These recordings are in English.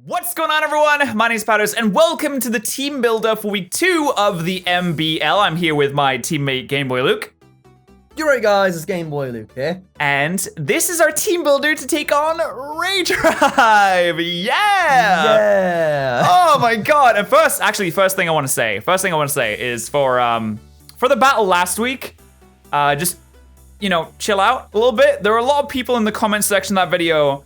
What's going on, everyone? My name is Patterrz, and welcome to the team builder for week 2 of the MBL. I'm here with my teammate Game Boy Luke. You're right, guys. It's Game Boy Luke here. And this is our team builder to take on RayDrive. Yeah! Oh my god! And first thing I want to say is for the battle last week, just chill out a little bit. There were a lot of people in the comment section of that video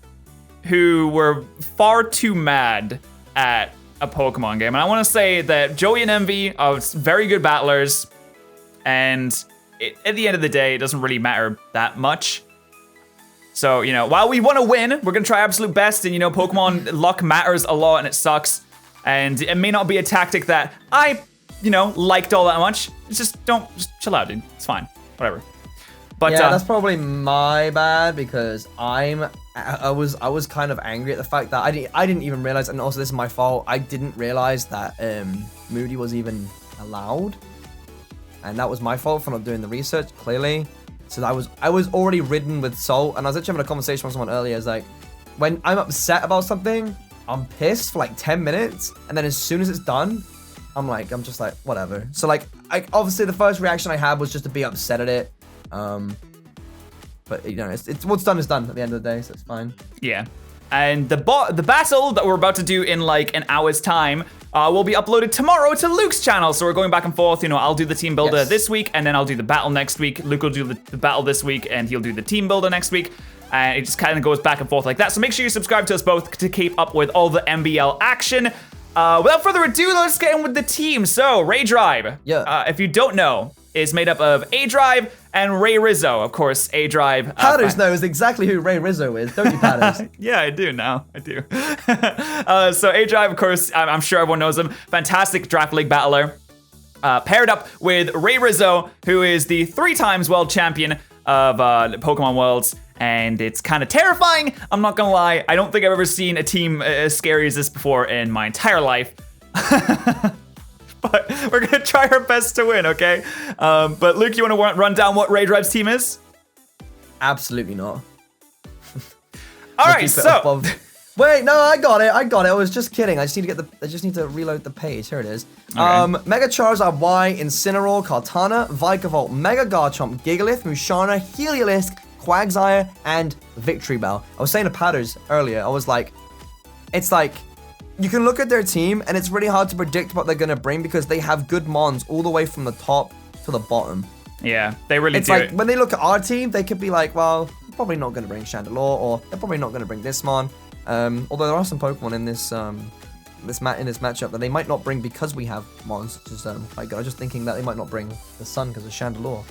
who were far too mad at a Pokemon game. And I want to say that Joey and Envy are very good battlers, and at the end of the day, it doesn't really matter that much. So, while we want to win, we're going to try absolute best, and, Pokemon luck matters a lot, and it sucks. And it may not be a tactic that I, liked all that much. It's just chill out, dude. It's fine. Whatever. But yeah, that's probably my bad, because I was kind of angry at the fact that I didn't even realize, and also this is my fault, I didn't realize that Moody was even allowed, and that was my fault for not doing the research, clearly. So I was already ridden with salt, and I was actually having a conversation with someone earlier. It's like, when I'm upset about something, I'm pissed for like 10 minutes, and then as soon as it's done, I'm just like, whatever. So obviously the first reaction I had was just to be upset at it. But it's what's done is done at the end of the day, so it's fine. Yeah, and the battle that we're about to do in like an hour's time will be uploaded tomorrow to Luke's channel. So we're going back and forth. I'll do the team builder this week, and then I'll do the battle next week. Luke will do the battle this week, and he'll do the team builder next week. And it just kind of goes back and forth like that. So make sure you subscribe to us both to keep up with all the MBL action. Without further ado, let's get in with the team. So RayDrive, if you don't know, is made up of aDrive and Ray Rizzo. Of course, aDrive. Patterrz knows exactly who Ray Rizzo is, don't you, Patterrz? Yeah, I do now. I do. So aDrive, of course, I'm sure everyone knows him. Fantastic draft league battler. Paired up with Ray Rizzo, who is the 3 times world champion of Pokemon Worlds. And it's kind of terrifying. I'm not gonna lie. I don't think I've ever seen a team as scary as this before in my entire life. But we're gonna try our best to win, okay? But Luke, you wanna run down what RayDrive's team is? Absolutely not. All right, so. Wait, no, I got it. I was just kidding. I just need to reload the page. Here it is. Okay. Mega Charizard Y, Incineroar, Kartana, Vikavolt, Mega Garchomp, Gigalith, Musharna, Heliolisk, Quagsire, and Victory Bell. I was saying to Patterrz earlier, I was like, it's like, you can look at their team, and it's really hard to predict what they're going to bring, because they have good mons all the way from the top to the bottom. Yeah, they really do. It's like, when they look at our team, they could be like, well, they're probably not going to bring Chandelure, or they're probably not going to bring this mon. Although there are some Pokemon in this matchup that they might not bring because we have mons. Just, I was just thinking that they might not bring the Sun because of Chandelure.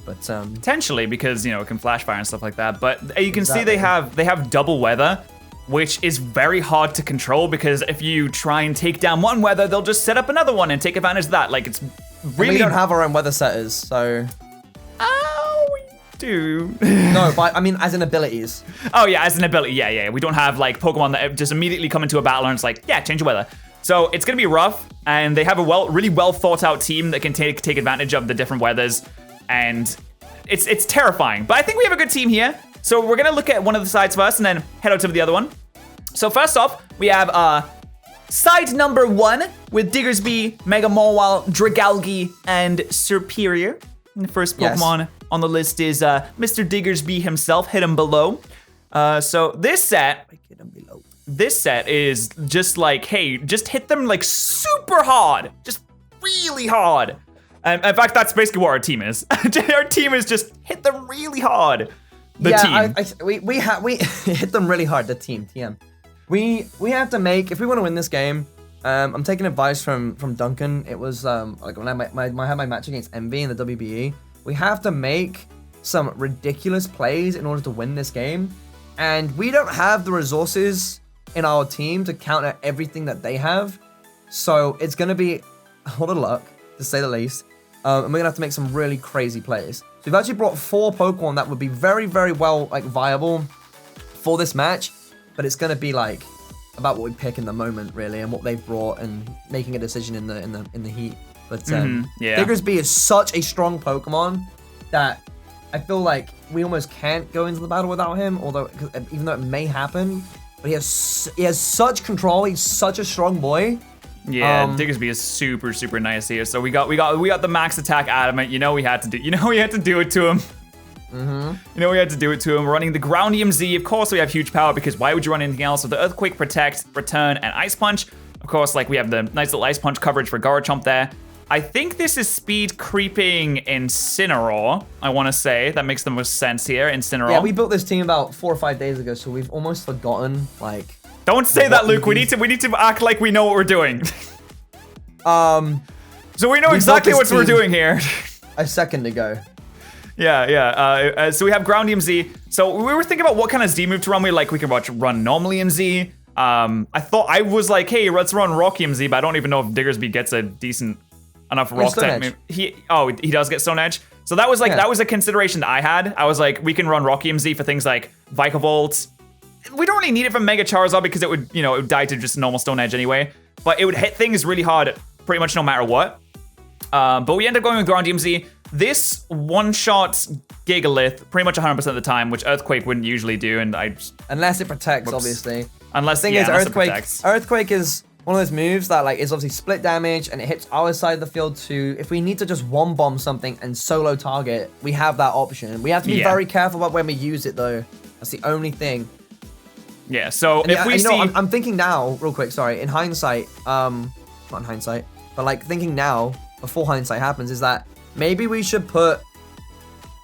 But potentially, because it can flash fire and stuff like that. But you can see they have double weather, which is very hard to control, because if you try and take down one weather, they'll just set up another one and take advantage of that. Like, it's really. We don't have our own weather setters, so. Oh, we do. No, but I mean, as in abilities. Oh yeah, as an ability. Yeah. We don't have like Pokemon that just immediately come into a battle and it's like, yeah, change the weather. So it's gonna be rough, and they have a really well thought out team that can take advantage of the different weathers. And it's terrifying, but I think we have a good team here. So we're gonna look at one of the sides first and then head out to the other one. So first off, we have side number 1 with Diggersby, Mega Mawile, Dragalge, and Superior. And the first Pokemon on the list is Mr. Diggersby himself, hidden below. So this set is just like, hey, just hit them like super hard, just really hard. And in fact, that's basically what our team is. Our team is just hit them really hard. We hit them really hard. The team, TM. We have to make, if we want to win this game. I'm taking advice from Duncan. It was like when I had my match against Envy in the WBE. We have to make some ridiculous plays in order to win this game, and we don't have the resources in our team to counter everything that they have. So it's gonna be a lot of luck, to say the least. And we're gonna have to make some really crazy plays. So we've actually brought 4 Pokemon that would be very, very well viable for this match, but it's gonna be like about what we pick in the moment, really, and what they've brought, and making a decision in the heat. But Diggersby is such a strong Pokemon that I feel like we almost can't go into the battle without him. Although, even though it may happen, but he has such control. He's such a strong boy. Yeah, Diggersby is super, super nice here. So we got the max attack adamant. You know we had to do it to him. You know we had to do it to him. We're running the ground EMZ. Of course we have huge power because why would you run anything else? With the Earthquake, Protect, Return, and Ice Punch. Of course, like we have the nice little Ice Punch coverage for Garchomp there. I think this is speed creeping Incineroar, I want to say. That makes the most sense here, Incineroar. Yeah, we built this team about 4 or 5 days ago, so we've almost forgotten, like... Don't say that, Luke. We need to act like we know what we're doing. So we know exactly what we're doing here. A second ago. Yeah. So we have ground EMZ. So we were thinking about what kind of Z move to run. We can run normal EMZ. I was like, hey, let's run rock EMZ, but I don't even know if Diggersby gets a decent enough rock type move. He does get Stone Edge. So that was that was a consideration that I had. I was like, we can run rock EMZ for things like Vikavolt. We don't really need it for Mega Charizard because it would die to just normal Stone Edge anyway. But it would hit things really hard pretty much no matter what. But we end up going with ground EMZ. This one-shot Gigalith pretty much 100% of the time, which Earthquake wouldn't usually do, and unless it protects, obviously. Unless the thing is, Earthquake is one of those moves that is obviously split damage, and it hits our side of the field too. If we need to just one bomb something and solo target, we have that option. We have to be very careful about when we use it though. That's the only thing. Yeah. So if we see, I'm thinking now, real quick. Sorry, in hindsight, not in hindsight, but thinking now before hindsight happens, is that maybe we should put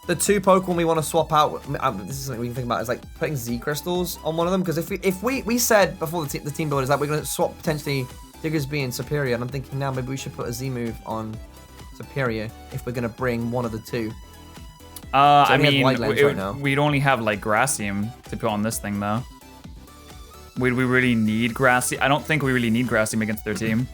the 2 Pokemon we want to swap out. This is something we can think about, is putting Z crystals on one of them, because if we said before the team builders that we're going to swap potentially Diggersby and Superior, and I'm thinking now maybe we should put a Z move on Superior if we're going to bring one of the 2. I mean, we'd only have Grassium to put on this thing though. Would we really need Grassium? I don't think we really need Grassium against their team.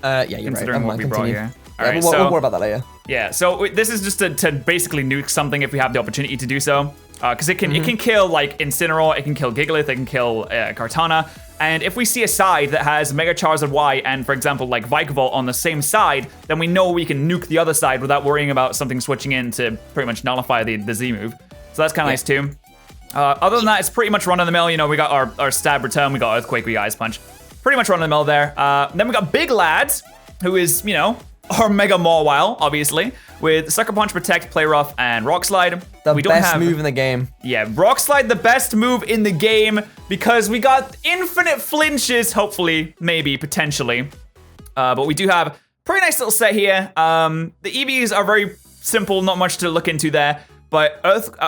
Yeah, you're considering right. what we brought here. All right, we'll worry about that later. Yeah, so this is just to basically nuke something if we have the opportunity to do so. Because it can kill Incineroar, it can kill Gigalith, it can kill Kartana. And if we see a side that has Mega Charizard Y and, for example, Vikavolt on the same side, then we know we can nuke the other side without worrying about something switching in to pretty much nullify the Z move. So that's kind of nice too. Other than that, it's pretty much run-of-the-mill. We got our stab return, we got Earthquake, we got Ice Punch. Pretty much run-of-the-mill there. Then we got Big Lads, who is, our Mega Mawile, obviously, with Sucker Punch, Protect, Play Rough, and Rock Slide. The best move in the game. Yeah, Rock Slide, the best move in the game, because we got infinite flinches, hopefully, maybe, potentially. But we do have a pretty nice little set here. The EVs are very simple, not much to look into there. But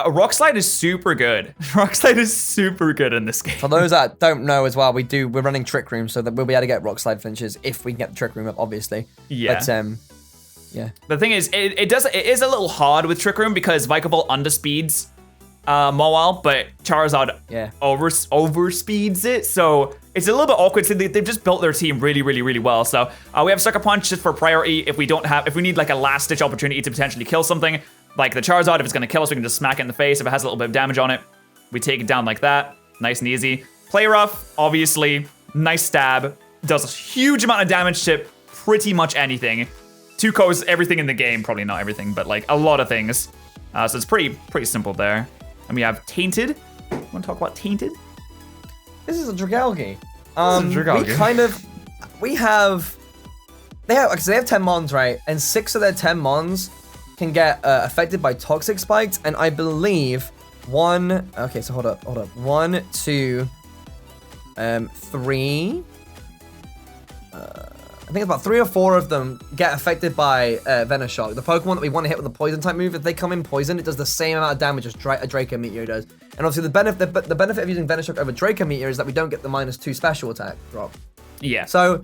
Rock Slide is super good. Rock Slide is super good in this game. For those that don't know as well, we're running Trick Room, so that we'll be able to get Rock Slide flinches if we can get the Trick Room up, obviously. Yeah. But, yeah. The thing is, it is a little hard with Trick Room because Vikavolt underspeeds Mawile, but Charizard overspeeds it, so it's a little bit awkward. So they've just built their team really, really, really well. So we have Sucker Punch just for priority if we need a last-ditch opportunity to potentially kill something. Like the Charizard, if it's going to kill us, we can just smack it in the face. If it has a little bit of damage on it, we take it down like that. Nice and easy. Play Rough, obviously. Nice stab. Does a huge amount of damage to pretty much anything. 2-Ko's everything in the game. Probably not everything, but a lot of things. So it's pretty simple there. And we have Tainted. Want to talk about Tainted? This is a Dragalge. They have 10 Mons, right? And 6 of their 10 Mons can get affected by Toxic Spikes, and I believe okay, so hold up. 1, 2, 3. I think about 3 or 4 of them get affected by Venoshock. The Pokemon that we want to hit with the Poison type move, if they come in Poison, it does the same amount of damage as a Draco Meteor does. And obviously the benefit of using Venoshock over Draco Meteor is that we don't get the -2 special attack drop. Yeah. So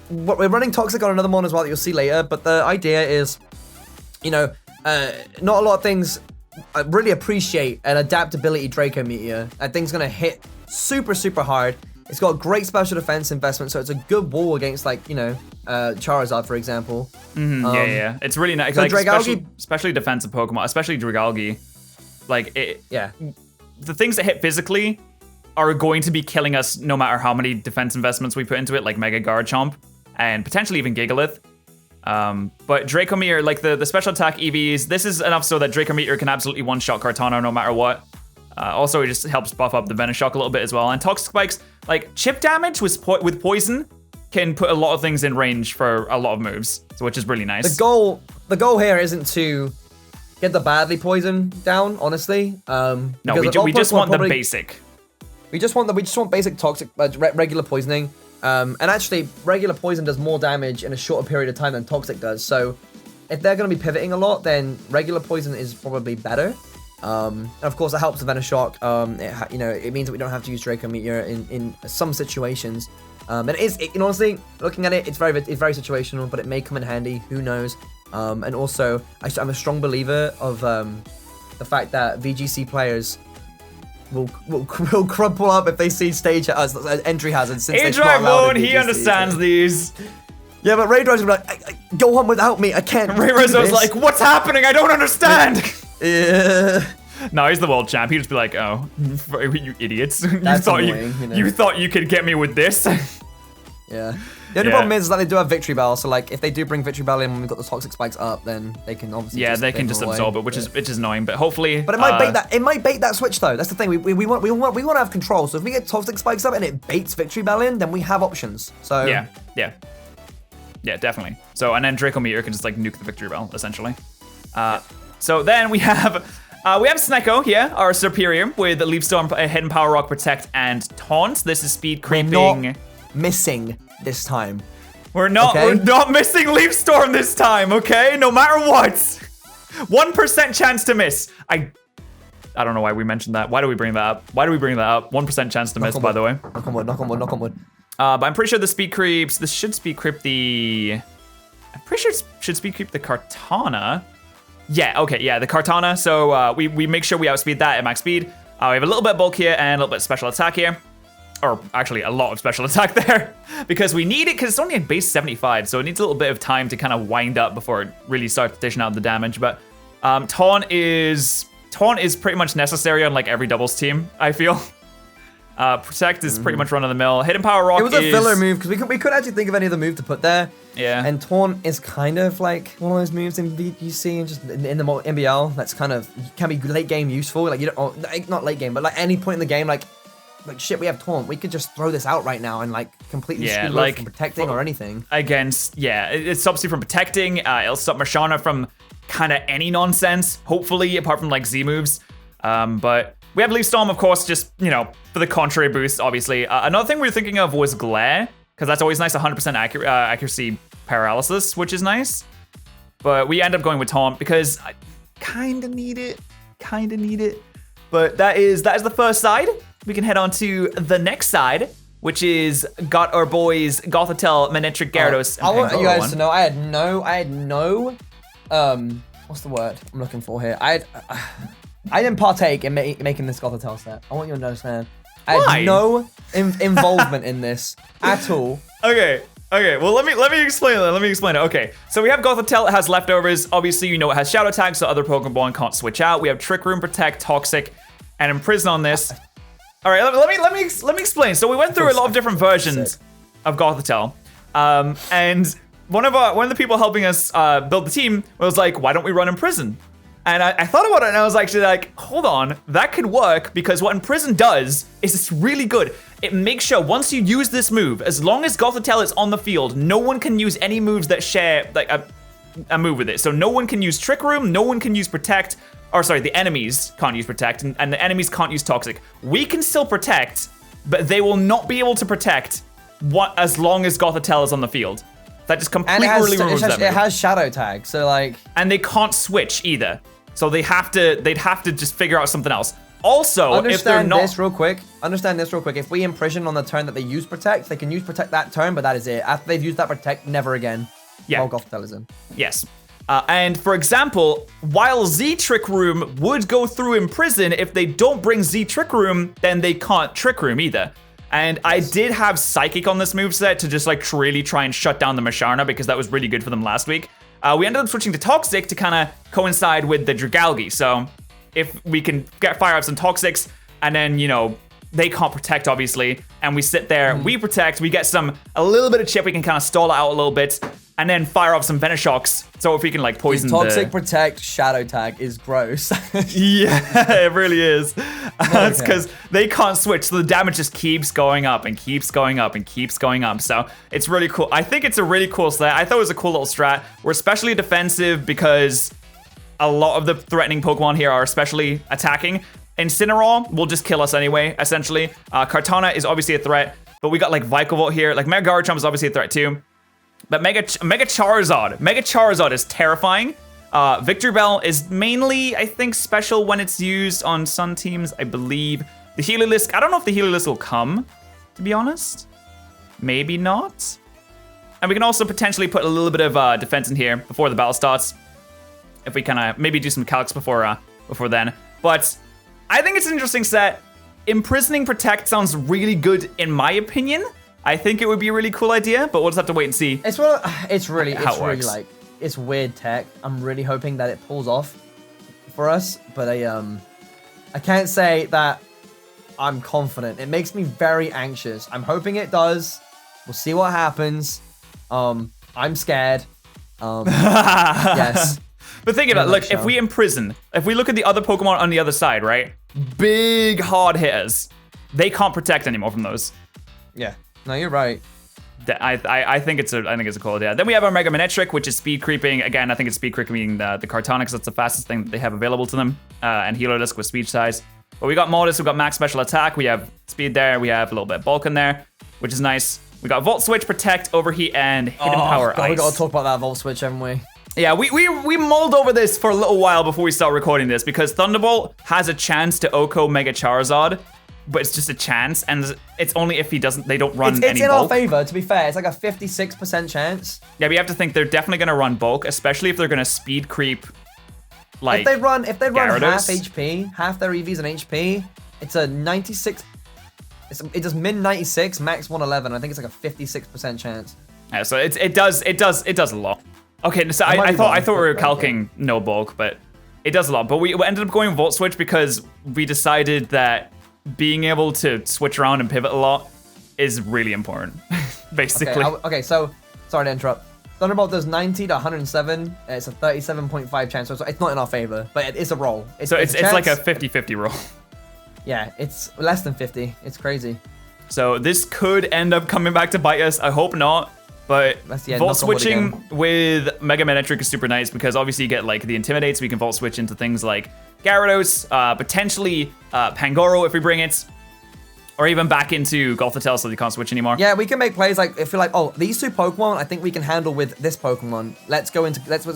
we're running Toxic on another mon as well that you'll see later, but the idea is, not a lot of things really appreciate an adaptability Draco Meteor. That thing's gonna hit super, super hard. It's got great special defense investment, so it's a good wall against Charizard, for example. Yeah. It's really nice. So Dragalge, especially defensive Pokemon, especially Dragalge. The things that hit physically are going to be killing us no matter how many defense investments we put into it, like Mega Garchomp and potentially even Gigalith. But Draco Meteor, like the special attack EVs, this is enough so that Draco Meteor can absolutely one-shot Kartana no matter what. Also, it just helps buff up the Venoshock a little bit as well. And Toxic Spikes, like chip damage with poison, can put a lot of things in range for a lot of moves, so which is really nice. The goal here isn't to get the badly poison down, honestly. No, we just want the basic. We just want basic toxic regular poisoning. And actually, regular poison does more damage in a shorter period of time than toxic does. So if they're going to be pivoting a lot, then regular poison is probably better. And of course, it helps the Venoshock. It means that we don't have to use Draco Meteor in some situations. And honestly, looking at it, it's very situational, but it may come in handy. Who knows? And also, I'm a strong believer of the fact that VGC players will crumple up if they see stage entry hazards. Since aDrive mode, he understands these. Yeah, but RayDrive's gonna be like, go on without me. I can't. Ray Rizzo's like, what's happening? I don't understand. Yeah. No, he's the world champ. He'd just be like, oh, you idiots. That's annoying, you thought you could get me with this? Yeah. The only problem is that they do have Victory Bell, so like if they do bring Victory Bell in when we've got the Toxic Spikes up, then they can obviously they can just absorb it, which is annoying. But hopefully, but it might bait that. It might bait that switch though. That's the thing. We want to have control. So if we get Toxic Spikes up and it baits Victory Bell in, then we have options. So yeah, definitely. So and then Draco Meteor can just like nuke the Victory Bell essentially. So then we have Snecko here, our superior, with Leaf Storm, Hidden Power Rock, Protect, and Taunt. This is speed creeping. We're not missing this time. We're not missing Leaf Storm this time, okay? No matter what. 1% chance to miss. I don't know why we mentioned that. Why do we bring that up? 1% chance to miss, by the way. Knock on wood, knock on wood, knock on wood. But I'm pretty sure the speed creeps. This should speed creep the... I'm pretty sure it should speed creep the Kartana. Yeah, okay, yeah, the Kartana. So we make sure we outspeed that at max speed. We have a little bit of bulk here and a little bit of special attack here. Or actually a lot of special attack there. Because we need it, because it's only at base 75. So it needs a little bit of time to kind of wind up before it really starts dishing out the damage. But Taunt is pretty much necessary on like every doubles team, I feel. Protect is pretty much run of the mill. Hidden Power Rock is... It was a filler move, because we couldn't actually think of any other move to put there. Yeah. And Taunt is kind of like one of those moves in VGC and just in the MBL that's kind of, can be late game useful. Like, you don't, not late game, but like any point in the game, like shit, we have Taunt. We could just throw this out right now and like completely screw like from protecting or anything. Against, it stops you from protecting. It'll stop Marshana from kind of any nonsense, hopefully, apart from like Z moves. But we have Leaf Storm, of course, just, for the contrary boost, obviously. Another thing we were thinking of was Glare, because that's always nice, 100% accuracy paralysis, which is nice. But we end up going with Taunt because I kind of need it. But that is the first side. We can head on to the next side, which is got our boys Gothitelle, Manectric, Gyarados, and I want you guys one. to know I had no what's the word I'm looking for here? I didn't partake in making this Gothitelle set. I want you to understand. I had no involvement in this at all. Okay, well let me explain it. Okay, so we have Gothitelle, it has leftovers. Obviously, it has Shadow Tag, so other Pokemon can't switch out. We have Trick Room, Protect, Toxic, and Imprison on this. All right, let me explain. So we went through a lot of different versions of Gothitelle, and one of the people helping us build the team was like, why don't we run Imprison? And I thought about it, and I was actually like, hold on, that could work, because what Imprison does is it's really good. It makes sure once you use this move, as long as Gothitelle is on the field, no one can use any moves that share like a move with it. So no one can use Trick Room, no one can use Protect, or sorry, the enemies can't use Protect, and the enemies can't use Toxic. We can still Protect, but they will not be able to Protect as long as Gothitelle is on the field. That just completely removes that move. It has Shadow Tag, so like... And they can't switch either. So they'd have to just figure out something else. Also, if they're not... Understand this real quick. If we Imprison on the turn that they use Protect, they can use Protect that turn, but that is it. After they've used that Protect, never again. Yeah. While Gothitelle is in. Yes. And for example, while Z Trick Room would go through Imprison, if they don't bring Z Trick Room, then they can't Trick Room either. And I did have Psychic on this moveset to just like really try and shut down the Masharna, because that was really good for them last week. We ended up switching to Toxic to kind of coincide with the Dragalge. So if we can get Fire-Ups and Toxics, and then, they can't Protect, obviously, and we sit there, we Protect, we get a little bit of chip, we can kind of stall it out a little bit, and then fire off some Venishocks. So if we can like poison Toxic Protect Shadow Tag is gross. Yeah, it really is. That's because they can't switch, so the damage just keeps going up and keeps going up and keeps going up. So it's really cool. I think it's a really cool strat. I thought it was a cool little strat. We're especially defensive because a lot of the threatening Pokemon here are especially attacking. Incineroar will just kill us anyway, essentially. Kartana is obviously a threat, but we got like Vikavolt here. Like Mega Garchomp is obviously a threat too. But Mega Charizard is terrifying. Victory Bell is mainly, I think, special when it's used on Sun teams, I believe. The Heliolisk, I don't know if the Heliolisk will come, to be honest. Maybe not. And we can also potentially put a little bit of defense in here before the battle starts. If we kind of maybe do some calcs before then. But I think it's an interesting set. Imprisoning Protect sounds really good in my opinion. I think it would be a really cool idea, but we'll just have to wait and see. It's really like, it's weird tech. I'm really hoping that it pulls off for us, but I can't say that I'm confident. It makes me very anxious. I'm hoping it does. We'll see what happens. I'm scared. Yes. But think about it, look, if we imprison, if we look at the other Pokemon on the other side, right? Big hard hitters. They can't protect anymore from those. Yeah. No, you're right. I think it's a cool idea. Then we have our Mega Manectric, which is speed creeping. Again, I think it's speed creeping the Kartana because that's the fastest thing that they have available to them. And Heliolisk with speech size. But we got Modus, we got max special attack, we have speed there, we have a little bit of bulk in there, which is nice. We got Volt Switch, Protect, Overheat, and Hidden Power Ice. We gotta talk about that Volt Switch, haven't we? Yeah, we mulled over this for a little while before we start recording this because Thunderbolt has a chance to OHKO Mega Charizard, but it's just a chance, and it's only if they don't run any bulk. It's in our favor, to be fair. It's like a 56% chance. Yeah, but you have to think they're definitely gonna run bulk, especially if they're gonna speed creep. Like if they run Gyarados. half HP, half their EVs and HP, it's a 96. It does min 96, max 111. I think it's like a 56% chance. Yeah, so it does a lot. Okay, so I thought we were calcing no bulk, but it does a lot. But we ended up going Volt Switch because we decided that being able to switch around and pivot a lot is really important, basically. Okay, so sorry to interrupt. Thunderbolt does 90 to 107. It's a 37.5 chance, so it's not in our favor, but it is a roll. It's like a 50-50 roll. Yeah, it's less than 50. It's crazy. So this could end up coming back to bite us. I hope not. But Volt switching with Mega Manectric is super nice because obviously you get like the Intimidate, so we can Volt switch into things like Gyarados, potentially Pangoro if we bring it, or even back into Gothitelle so they can't switch anymore. Yeah, we can make plays like if you're like, oh, these two Pokemon, I think we can handle with this Pokemon. Let's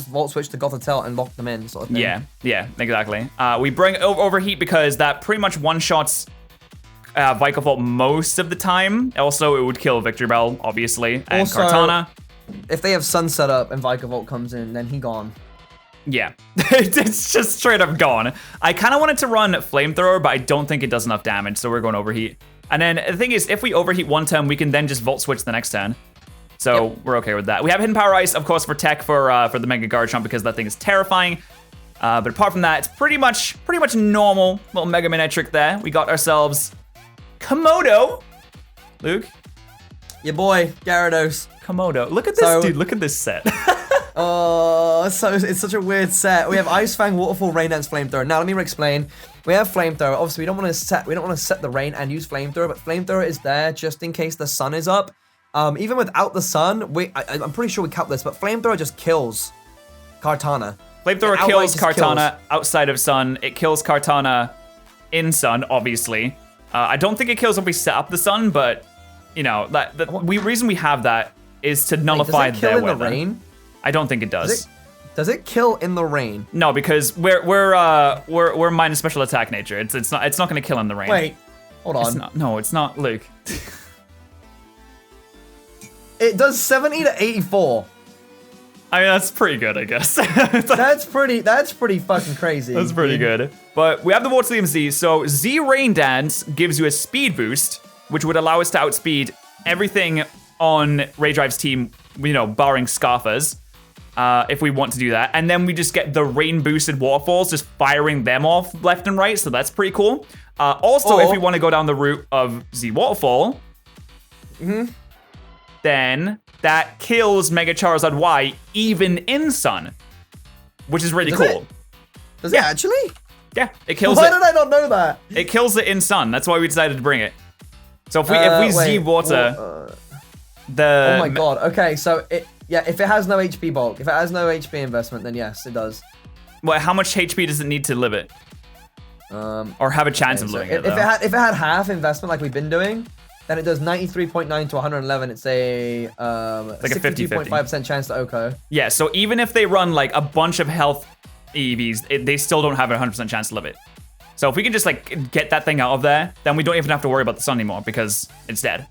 Volt switch to Gothitelle and lock them in, sort of thing. Yeah, exactly. We bring Overheat because that pretty much one-shots Vikavolt most of the time. Also, it would kill Victory Bell, obviously, and also, Kartana. If they have Sunset up and Vikavolt comes in, then he gone. Yeah, it's just straight up gone. I kind of wanted to run Flamethrower, but I don't think it does enough damage, so we're going Overheat. And then the thing is, if we Overheat one turn, we can then just Volt Switch the next turn. So we're okay with that. We have Hidden Power Ice, of course, for tech for the Mega Garchomp because that thing is terrifying. But apart from that, it's pretty much normal little Mega Manectric there. We got ourselves Komodo. Luke? Your boy, Gyarados. Komodo. Look at this, dude. Look at this set. Oh, it's such a weird set. We have Ice Fang, Waterfall, Rain Dance, Flamethrower. Now let me explain. We have Flamethrower. Obviously, we don't want to set the rain and use Flamethrower, but Flamethrower is there just in case the sun is up. Even without the sun, I'm pretty sure we cap this, but Flamethrower just kills Kartana. Flamethrower kills Kartana outside of sun. It kills Kartana in sun, obviously. I don't think it kills if we set up the sun, but you know the reason we have that is to nullify does it kill in weather. The rain? I don't think it does. Does it kill in the rain? No, because we're minus special attack nature. It's not going to kill in the rain. Wait, hold on. It's not, Luke. It does 70 to 84. I mean, that's pretty good, I guess. That's pretty fucking crazy. That's pretty good. But we have the Vortilium Z. So Z Rain Dance gives you a speed boost, which would allow us to outspeed everything on RayDrive's team, you know, barring Scarfers, if we want to do that. And then we just get the rain boosted waterfalls, just firing them off left and right. So that's pretty cool. Also, if we want to go down the route of Z Waterfall, then that kills Mega Charizard Y even in Sun, which is really cool. Does it actually? Yeah, it kills Why it. did I not know that? It kills it in Sun. That's why we decided to bring it. So if we Z water the... Oh my god, okay, so if it has no HP bulk, if it has no HP investment, then yes, it does. Well, how much HP does it need to live it? Or have a chance of living it, if it had half investment like we've been doing, then it does 93.9 to 111. It's a like a 62.5% chance to OHKO. Yeah, so even if they run like a bunch of health EVs, they still don't have a 100% chance to live it. So if we can just like get that thing out of there, then we don't even have to worry about the Sun anymore because it's dead.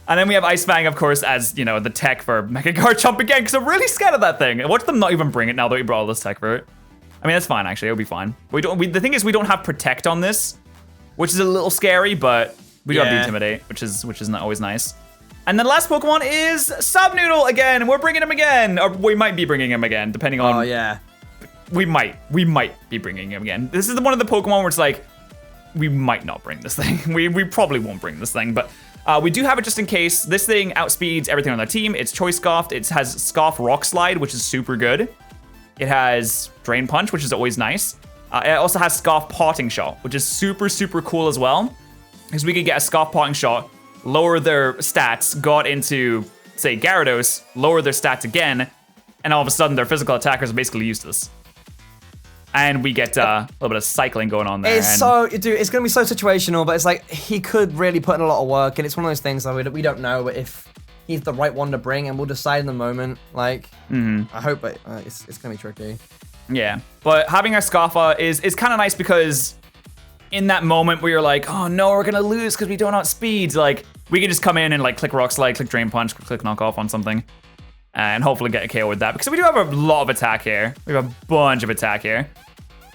And then we have Ice Fang, of course, as, you know, the tech for Mega Garchomp again, because I'm really scared of that thing. Watch them not even bring it now that we brought all this tech for it. I mean, that's fine, actually. It'll be fine. The thing is, we don't have Protect on this, which is a little scary, but we got Intimidate, which is not always nice. And then last Pokemon is Subnoodle again. We're bringing him again. Or we might be bringing him again, depending on... Oh, yeah. We might be bringing him again. This is one of the Pokemon where it's like, we might not bring this thing. We probably won't bring this thing, but... we do have it just in case. This thing outspeeds everything on the team. It's Choice Scarfed. It has Scarf Rock Slide, which is super good. It has Drain Punch, which is always nice. It also has Scarf Parting Shot, which is super, super cool as well. Because we could get a Scarf Parting Shot, lower their stats, got into, say, Gyarados, lower their stats again, and all of a sudden their physical attackers are basically useless. And we get a little bit of cycling going on there. It's dude, it's going to be so situational, but it's like, he could really put in a lot of work, and it's one of those things that we don't know if he's the right one to bring, and we'll decide in the moment. Like, I hope it's going to be tricky. Yeah, but having our Scarfa is kind of nice because in that moment where you're like, oh no, we're going to lose because we don't outspeed, like, we can just come in and like click Rock Slide, click Drain Punch, click Knock Off on something, and hopefully get a KO with that, because we do have a lot of attack here. We have a bunch of attack here.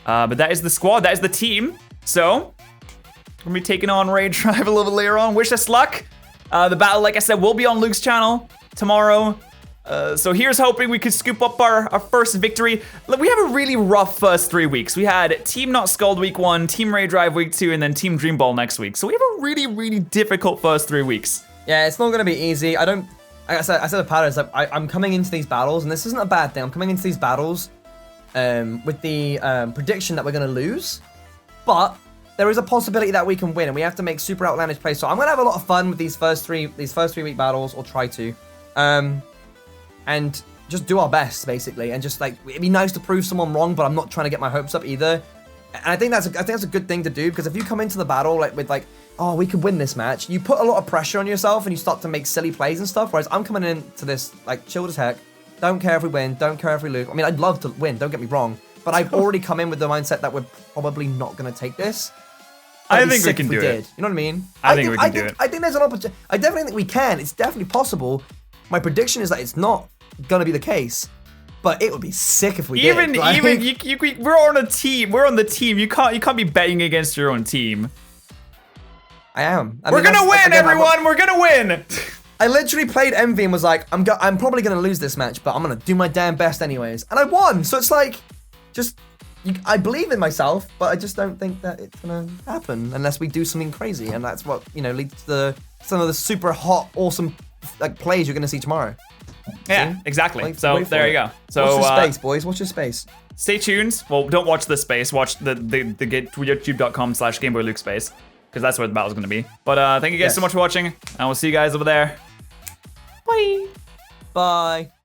But that is the squad, that is the team. So, we're gonna be taking on RayDrive a little bit later on. Wish us luck. The battle, like I said, will be on Luke's channel tomorrow. So here's hoping we could scoop up our first victory. Look, we have a really rough first 3 weeks. We had Team Not Scald week 1, Team RayDrive week 2, and then Team Dream Ball next week. So we have a really, really difficult first 3 weeks. Yeah, it's not gonna be easy. I said to Patterrz, I'm coming into these battles, and this isn't a bad thing. I'm coming into these battles with the prediction that we're going to lose, but there is a possibility that we can win, and we have to make super outlandish plays. So I'm going to have a lot of fun with these first three week battles, or try to, and just do our best basically, and just like, it'd be nice to prove someone wrong, but I'm not trying to get my hopes up either. And I think that's a good thing to do, because if you come into the battle like with like, oh, we could win this match, you put a lot of pressure on yourself and you start to make silly plays and stuff. Whereas I'm coming into this like chilled as heck. Don't care if we win, don't care if we lose. I mean, I'd love to win, don't get me wrong, but I've already come in with the mindset that we're probably not going to take this. I think we can do it. You know what I mean? I think we can do it. I think there's an opportunity. I definitely think we can. It's definitely possible. My prediction is that it's not going to be the case, but it would be sick if we did. We're on a team. We're on the team. You can't be betting against your own team. I am. We're gonna win, everyone. We're gonna win. I literally played Envy and was like, I'm probably going to lose this match, but I'm going to do my damn best anyways. And I won. So it's like, I believe in myself, but I just don't think that it's going to happen unless we do something crazy. And that's what, leads to some of the super hot, awesome like plays you're going to see tomorrow. Yeah, see? exactly. So there you go. So watch your space, boys. Watch your space. Stay tuned. Well, don't watch this space. Watch the youtube.com/GameBoyLuke space, because that's where the battle's going to be. But thank you guys so much for watching, and we'll see you guys over there. Bye. Bye.